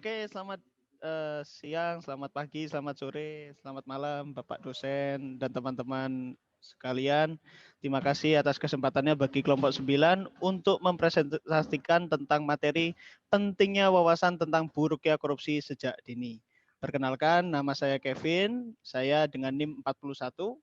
Oke, selamat siang, selamat pagi, selamat sore, selamat malam Bapak dosen dan teman-teman sekalian. Terima kasih atas kesempatannya bagi kelompok 9 untuk mempresentasikan tentang materi pentingnya wawasan tentang buruknya korupsi sejak dini. Perkenalkan, nama saya Kevin, saya dengan NIM 41.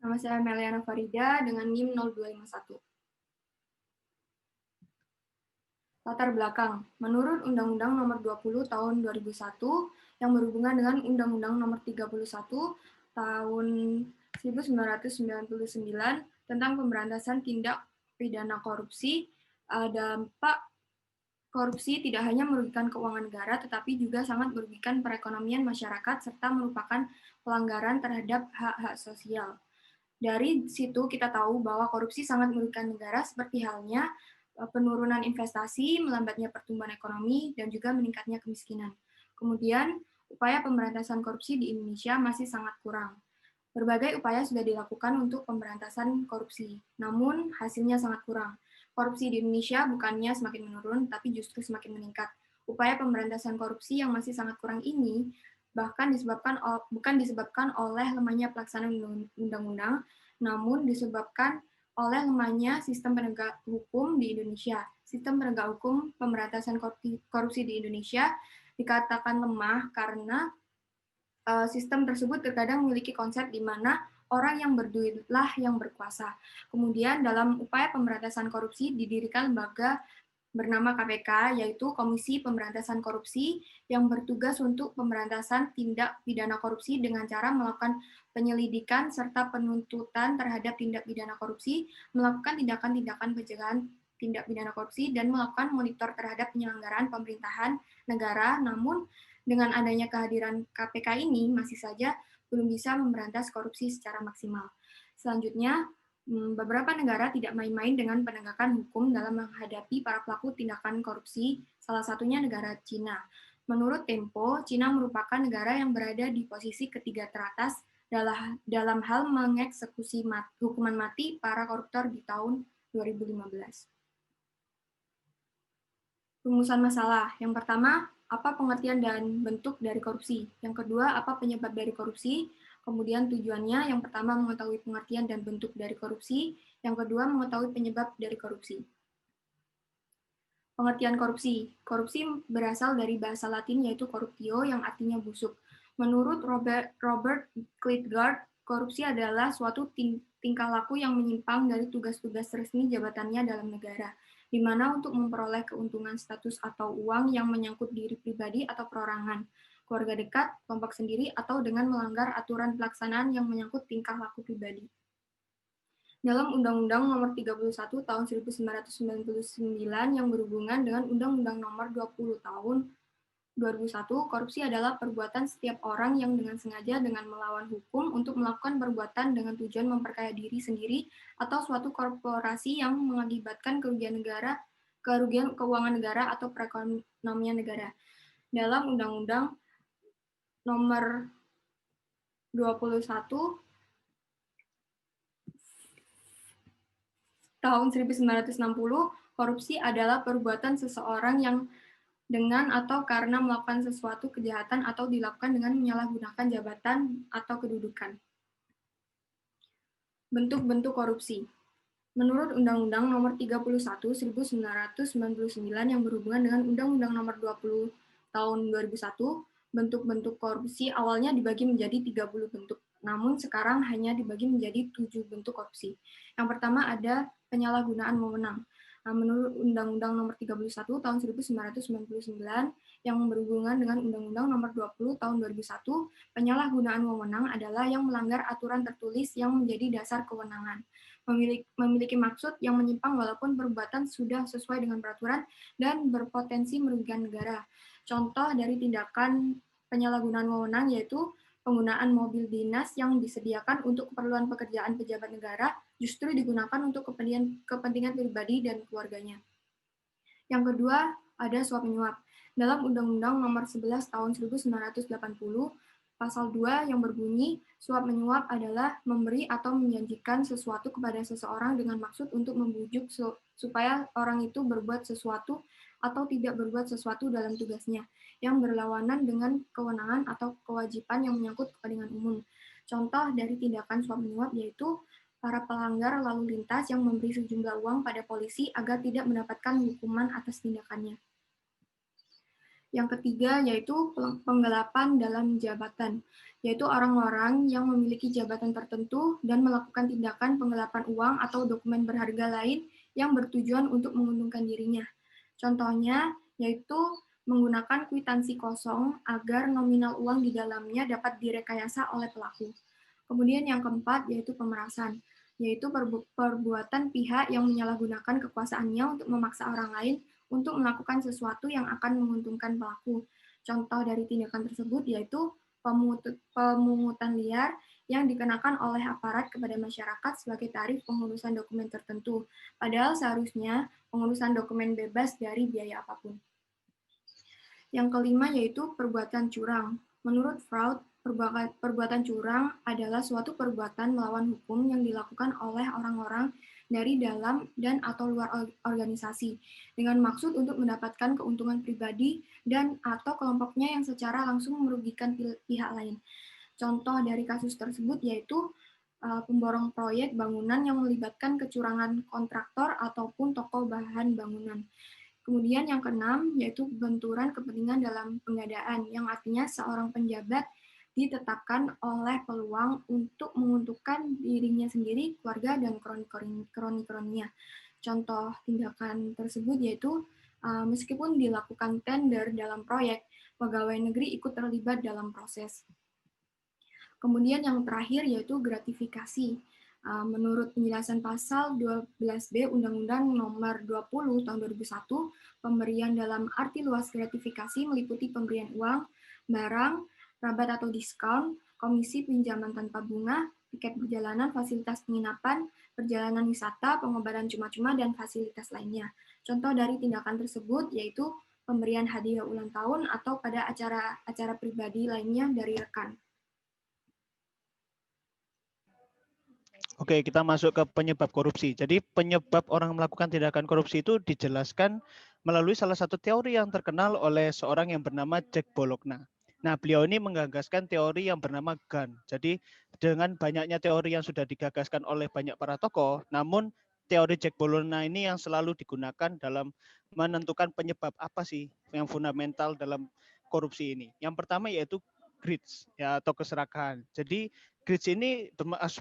Nama saya Meliana Farida dengan NIM 0251. Latar belakang. Menurut Undang-Undang Nomor 20 Tahun 2001 yang berhubungan dengan Undang-Undang Nomor 31 Tahun 1999 tentang pemberantasan tindak pidana korupsi, dampak korupsi tidak hanya merugikan keuangan negara, tetapi juga sangat merugikan perekonomian masyarakat serta merupakan pelanggaran terhadap hak-hak sosial. Dari situ kita tahu bahwa korupsi sangat merugikan negara seperti halnya penurunan investasi, melambatnya pertumbuhan ekonomi, dan juga meningkatnya kemiskinan. Kemudian, upaya pemberantasan korupsi di Indonesia masih sangat kurang. Berbagai upaya sudah dilakukan untuk pemberantasan korupsi, namun hasilnya sangat kurang. Korupsi di Indonesia bukannya semakin menurun, tapi justru semakin meningkat. Upaya pemberantasan korupsi yang masih sangat kurang ini bahkan bukan disebabkan oleh lemahnya pelaksanaan undang-undang, namun disebabkan oleh lemahnya sistem penegak hukum di Indonesia. Sistem penegak hukum pemberantasan korupsi di Indonesia dikatakan lemah karena sistem tersebut terkadang memiliki konsep di mana orang yang berduitlah yang berkuasa. Kemudian dalam upaya pemberantasan korupsi didirikan lembaga bernama KPK, yaitu Komisi Pemberantasan Korupsi, yang bertugas untuk pemberantasan tindak pidana korupsi dengan cara melakukan penyelidikan serta penuntutan terhadap tindak pidana korupsi, melakukan tindakan-tindakan pencegahan tindak pidana korupsi, dan melakukan monitor terhadap penyelenggaraan pemerintahan negara. Namun, dengan adanya kehadiran KPK ini, masih saja belum bisa memberantas korupsi secara maksimal. Selanjutnya, beberapa negara tidak main-main dengan penegakan hukum dalam menghadapi para pelaku tindakan korupsi, salah satunya negara Cina. Menurut Tempo, Cina merupakan negara yang berada di posisi ketiga teratas dalam hal mengeksekusi hukuman mati para koruptor di tahun 2015. Rumusan masalah. Yang pertama, apa pengertian dan bentuk dari korupsi? Yang kedua, apa penyebab dari korupsi? Kemudian tujuannya, yang pertama mengetahui pengertian dan bentuk dari korupsi, yang kedua mengetahui penyebab dari korupsi. Pengertian korupsi. Korupsi berasal dari bahasa Latin yaitu corruptio yang artinya busuk. Menurut Robert Klitgaard, korupsi adalah suatu tingkah laku yang menyimpang dari tugas-tugas resmi jabatannya dalam negara, di mana untuk memperoleh keuntungan status atau uang yang menyangkut diri pribadi atau perorangan, keluarga dekat, kelompok sendiri, atau dengan melanggar aturan pelaksanaan yang menyangkut tingkah laku pribadi. Dalam Undang-Undang Nomor 31 Tahun 1999 yang berhubungan dengan Undang-Undang Nomor 20 Tahun 2001, korupsi adalah perbuatan setiap orang yang dengan sengaja dengan melawan hukum untuk melakukan perbuatan dengan tujuan memperkaya diri sendiri atau suatu korporasi yang mengakibatkan kerugian keuangan negara atau perekonomian negara. Dalam Undang-Undang Nomor 21 Tahun 1960, korupsi adalah perbuatan seseorang yang dengan atau karena melakukan sesuatu kejahatan atau dilakukan dengan menyalahgunakan jabatan atau kedudukan. Bentuk-bentuk korupsi. Menurut Undang-Undang Nomor 31 1999 yang berhubungan dengan Undang-Undang Nomor 20 Tahun 2001, bentuk-bentuk korupsi awalnya dibagi menjadi 30 bentuk, namun sekarang hanya dibagi menjadi 7 bentuk korupsi. Yang pertama ada penyalahgunaan wewenang. Menurut Undang-Undang Nomor 31 Tahun 1999 yang berhubungan dengan Undang-Undang Nomor 20 Tahun 2001, penyalahgunaan wewenang adalah yang melanggar aturan tertulis yang menjadi dasar kewenangan, memiliki maksud yang menyimpang walaupun perbuatan sudah sesuai dengan peraturan dan berpotensi merugikan negara. Contoh dari tindakan penyalahgunaan wewenang yaitu penggunaan mobil dinas yang disediakan untuk keperluan pekerjaan pejabat negara justru digunakan untuk kepentingan pribadi dan keluarganya. Yang kedua, ada suap menyuap. Dalam Undang-Undang Nomor 11 Tahun 1980, Pasal 2 yang berbunyi, suap menyuap adalah memberi atau menjanjikan sesuatu kepada seseorang dengan maksud untuk membujuk supaya orang itu berbuat sesuatu atau tidak berbuat sesuatu dalam tugasnya yang berlawanan dengan kewenangan atau kewajiban yang menyangkut kepentingan umum. Contoh dari tindakan suap menyuap yaitu para pelanggar lalu lintas yang memberi sejumlah uang pada polisi agar tidak mendapatkan hukuman atas tindakannya. Yang ketiga yaitu penggelapan dalam jabatan, yaitu orang-orang yang memiliki jabatan tertentu dan melakukan tindakan penggelapan uang atau dokumen berharga lain yang bertujuan untuk menguntungkan dirinya. Contohnya yaitu menggunakan kwitansi kosong agar nominal uang di dalamnya dapat direkayasa oleh pelaku. Kemudian yang keempat yaitu pemerasan, yaitu perbuatan pihak yang menyalahgunakan kekuasaannya untuk memaksa orang lain untuk melakukan sesuatu yang akan menguntungkan pelaku. Contoh dari tindakan tersebut yaitu pemungutan liar yang dikenakan oleh aparat kepada masyarakat sebagai tarif pengurusan dokumen tertentu. Padahal seharusnya pengurusan dokumen bebas dari biaya apapun. Yang kelima yaitu perbuatan curang. Menurut Freud, perbuatan curang adalah suatu perbuatan melawan hukum yang dilakukan oleh orang-orang dari dalam dan atau luar organisasi dengan maksud untuk mendapatkan keuntungan pribadi dan atau kelompoknya yang secara langsung merugikan pihak lain. Contoh dari kasus tersebut yaitu pemborong proyek bangunan yang melibatkan kecurangan kontraktor ataupun toko bahan bangunan. Kemudian yang keenam yaitu benturan kepentingan dalam pengadaan, yang artinya seorang penjabat ditetapkan oleh peluang untuk menguntungkan dirinya sendiri, keluarga, dan kroni-kroninya. Contoh tindakan tersebut yaitu meskipun dilakukan tender dalam proyek, pegawai negeri ikut terlibat dalam proses. Kemudian yang terakhir yaitu gratifikasi. Menurut penjelasan pasal 12B Undang-Undang Nomor 20 Tahun 2001, pemberian dalam arti luas gratifikasi meliputi pemberian uang, barang, rabat atau diskon, komisi pinjaman tanpa bunga, tiket perjalanan, fasilitas penginapan, perjalanan wisata, pengobatan cuma-cuma, dan fasilitas lainnya. Contoh dari tindakan tersebut yaitu pemberian hadiah ulang tahun atau pada acara-acara pribadi lainnya dari rekan. Oke, kita masuk ke penyebab korupsi. Jadi penyebab orang melakukan tindakan korupsi itu dijelaskan melalui salah satu teori yang terkenal oleh seorang yang bernama Jack Bologna. Nah, beliau ini menggagaskan teori yang bernama GAN. Jadi dengan banyaknya teori yang sudah digagaskan oleh banyak para tokoh, namun teori Jack Bologna ini yang selalu digunakan dalam menentukan penyebab apa sih yang fundamental dalam korupsi ini. Yang pertama yaitu greed ya atau keserakahan. Jadi greed ini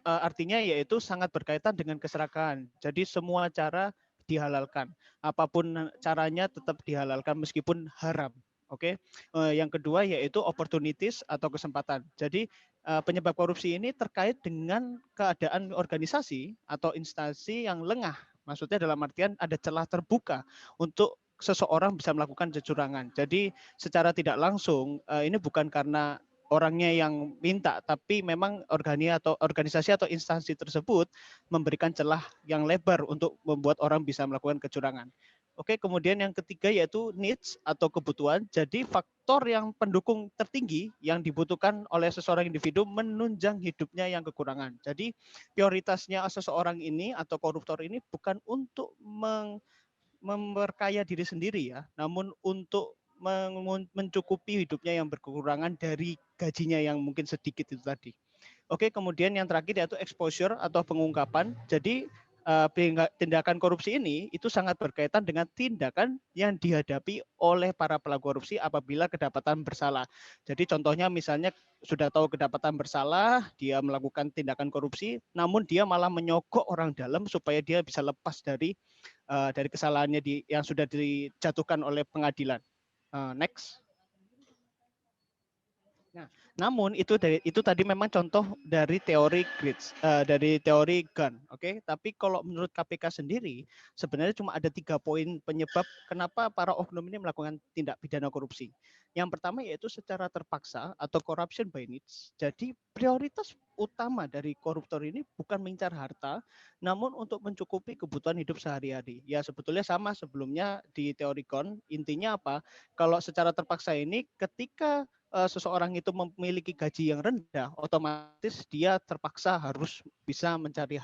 artinya yaitu sangat berkaitan dengan keserakahan. Jadi semua cara dihalalkan. Apapun caranya tetap dihalalkan meskipun haram. Oke. Yang kedua yaitu opportunities atau kesempatan. Jadi penyebab korupsi ini terkait dengan keadaan organisasi atau instansi yang lengah. Maksudnya dalam artian ada celah terbuka untuk seseorang bisa melakukan kecurangan. Jadi secara tidak langsung ini bukan karena orangnya yang minta, tapi memang organisasi atau instansi tersebut memberikan celah yang lebar untuk membuat orang bisa melakukan kecurangan. Oke, kemudian yang ketiga yaitu needs atau kebutuhan. Jadi faktor yang pendukung tertinggi yang dibutuhkan oleh seseorang individu menunjang hidupnya yang kekurangan. Jadi prioritasnya seseorang ini atau koruptor ini bukan untuk memperkaya diri sendiri ya, namun untuk mencukupi hidupnya yang berkekurangan dari gajinya yang mungkin sedikit itu tadi. Oke, kemudian yang terakhir yaitu exposure atau pengungkapan. Jadi tindakan korupsi ini itu sangat berkaitan dengan tindakan yang dihadapi oleh para pelaku korupsi apabila kedapatan bersalah. Jadi contohnya misalnya sudah tahu kedapatan bersalah, dia melakukan tindakan korupsi, namun dia malah menyogok orang dalam supaya dia bisa lepas dari kesalahannya yang sudah dijatuhkan oleh pengadilan. Next. Nah, namun itu tadi memang contoh dari teori grids, dari teori GAN, oke? Tapi kalau menurut KPK sendiri, sebenarnya cuma ada 3 poin penyebab kenapa para oknum ini melakukan tindak pidana korupsi. Yang pertama yaitu secara terpaksa atau corruption by needs. Jadi prioritas utama dari koruptor ini bukan mengincar harta, namun untuk mencukupi kebutuhan hidup sehari-hari. Ya sebetulnya sama sebelumnya di teori GAN, intinya apa? Kalau secara terpaksa ini ketika seseorang itu memiliki gaji yang rendah, otomatis dia terpaksa harus bisa mencari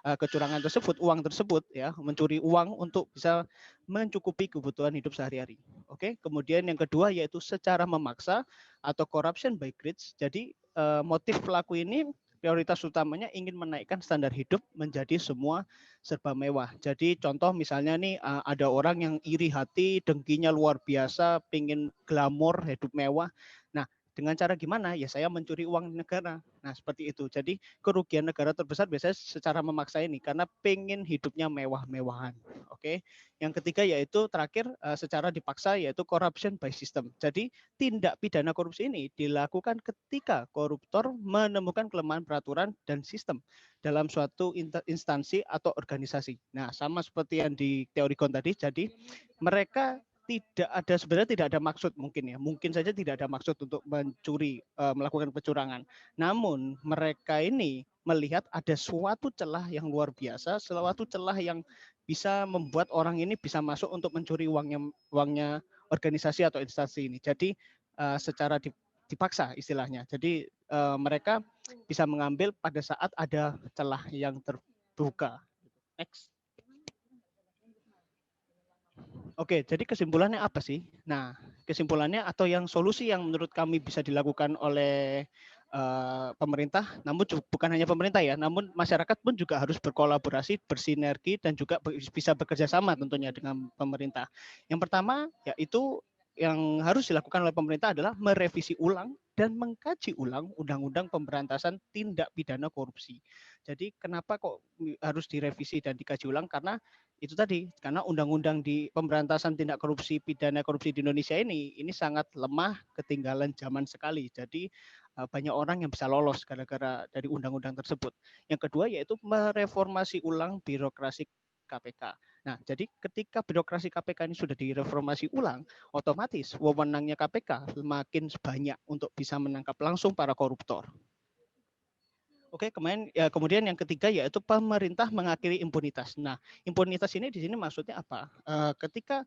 kecurangan tersebut, uang tersebut ya, mencuri uang untuk bisa mencukupi kebutuhan hidup sehari-hari. Oke, kemudian yang kedua yaitu secara memaksa atau corruption by greed. Jadi motif pelaku ini prioritas utamanya ingin menaikkan standar hidup menjadi semua serba mewah. Jadi contoh misalnya nih ada orang yang iri hati, dengkinya luar biasa, pingin glamor, hidup mewah. Nah, dengan cara gimana? Ya saya mencuri uang negara. Nah, seperti itu. Jadi kerugian negara terbesar biasanya secara memaksa ini karena pengen hidupnya mewah-mewahan. Oke. Yang ketiga yaitu terakhir secara dipaksa yaitu corruption by system. Jadi tindak pidana korupsi ini dilakukan ketika koruptor menemukan kelemahan peraturan dan sistem dalam suatu instansi atau organisasi. Nah, sama seperti yang di teori Gon tadi, jadi mereka sebenarnya tidak ada maksud mungkin saja tidak ada maksud untuk mencuri, melakukan kecurangan. Namun mereka ini melihat ada suatu celah yang luar biasa, suatu celah yang bisa membuat orang ini bisa masuk untuk mencuri uangnya organisasi atau instansi ini. Jadi secara dipaksa istilahnya. Jadi mereka bisa mengambil pada saat ada celah yang terbuka. Next. Oke, jadi kesimpulannya apa sih? Nah, kesimpulannya atau yang solusi yang menurut kami bisa dilakukan oleh pemerintah, namun bukan hanya pemerintah ya, namun masyarakat pun juga harus berkolaborasi, bersinergi, dan juga bisa bekerja sama tentunya dengan pemerintah. Yang pertama, yaitu yang harus dilakukan oleh pemerintah adalah merevisi ulang dan mengkaji ulang Undang-Undang Pemberantasan Tindak Pidana Korupsi. Jadi kenapa kok harus direvisi dan dikaji ulang? Karena itu tadi, karena undang-undang di pemberantasan tindak korupsi pidana korupsi di Indonesia ini sangat lemah, ketinggalan zaman sekali. Jadi banyak orang yang bisa lolos gara-gara dari undang-undang tersebut. Yang kedua yaitu mereformasi ulang birokrasi KPK. Nah, jadi ketika birokrasi KPK ini sudah direformasi ulang, otomatis wewenangnya KPK semakin banyak untuk bisa menangkap langsung para koruptor. Oke, kemudian yang ketiga yaitu pemerintah mengakhiri impunitas. Nah, impunitas ini di sini maksudnya apa? Ketika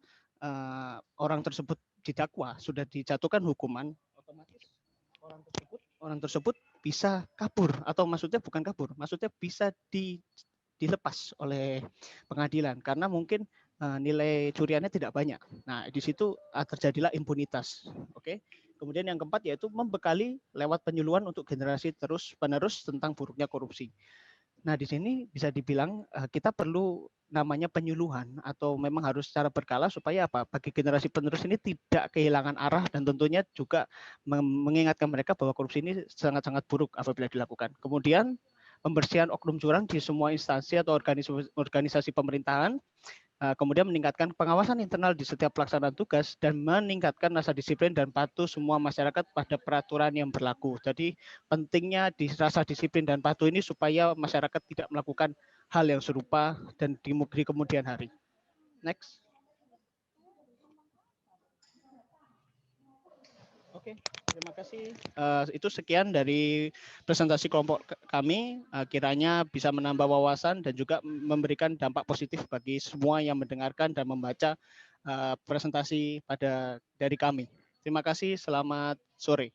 orang tersebut didakwa, sudah dijatuhkan hukuman, otomatis orang tersebut bisa kabur atau maksudnya bukan kabur, maksudnya bisa dilepas oleh pengadilan karena mungkin nilai curiannya tidak banyak. Nah, di situ terjadilah impunitas. Oke. Kemudian yang keempat yaitu membekali lewat penyuluhan untuk generasi terus-penerus tentang buruknya korupsi. Nah, di sini bisa dibilang kita perlu namanya penyuluhan atau memang harus secara berkala supaya apa? Bagi generasi penerus ini tidak kehilangan arah dan tentunya juga mengingatkan mereka bahwa korupsi ini sangat-sangat buruk apabila dilakukan. Kemudian pembersihan oknum curang di semua instansi atau organisasi pemerintahan, kemudian meningkatkan pengawasan internal di setiap pelaksanaan tugas dan meningkatkan rasa disiplin dan patuh semua masyarakat pada peraturan yang berlaku. Jadi pentingnya di rasa disiplin dan patuh ini supaya masyarakat tidak melakukan hal yang serupa dan di kemudian hari. Next. Oke, terima kasih. Itu sekian dari presentasi kelompok kami. Kiranya bisa menambah wawasan dan juga memberikan dampak positif bagi semua yang mendengarkan dan membaca presentasi dari kami. Terima kasih. Selamat sore.